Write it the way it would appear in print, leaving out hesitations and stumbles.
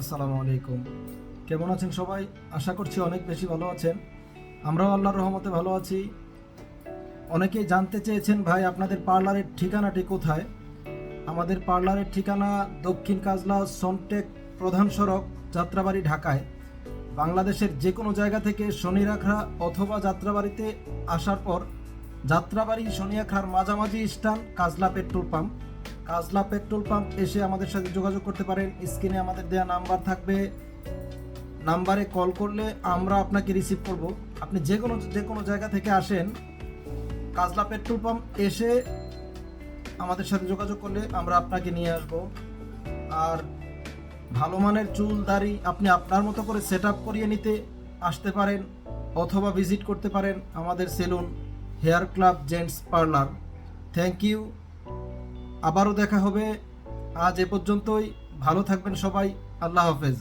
আসসালামু আলাইকুম। কেমন আছেন সবাই? আশা করছি অনেক বেশি ভালো আছেন। আমরাও আল্লাহর রহমতে ভালো আছি। অনেকেই জানতে চেয়েছেন, ভাই আপনাদের পার্লারের ঠিকানাটি কোথায়? আমাদের পার্লারের ঠিকানা দক্ষিণ কাজলা সনটেক প্রধান সড়ক, যাত্রাবাড়ি, ঢাকায়। বাংলাদেশের যে কোনো জায়গা থেকে শনিরাখড়া অথবা যাত্রাবাড়িতে আসার পর যাত্রাবাড়ি শনিয়াখড়ার মাঝামাঝি স্থান Kajla petrol pump. Kajla petrol pump এসে আমাদের সাথে যোগাযোগ করতে পারেন। স্ক্রিনে আমাদের দেওয়া নাম্বার থাকবে, নাম্বারে কল করলে আমরা আপনাকে রিসিভ করব। আপনি যে কোনো জায়গা থেকে আসেন, কাজলা পেট্রোল পাম্প এসে আমাদের সাথে যোগাযোগ করলে আমরা আপনাকে নিয়ে আসব। আর ভালো মানের চুল দাড়ি আপনি আপনার মতো করে সেট আপ করিয়ে নিতে আসতে পারেন, অথবা ভিজিট করতে পারেন আমাদের saloon hair club gents parlour. Thank you. আবারও দেখা হবে। আজ এ পর্যন্তই। ভালো থাকবেন সবাই। আল্লাহ হাফেজ।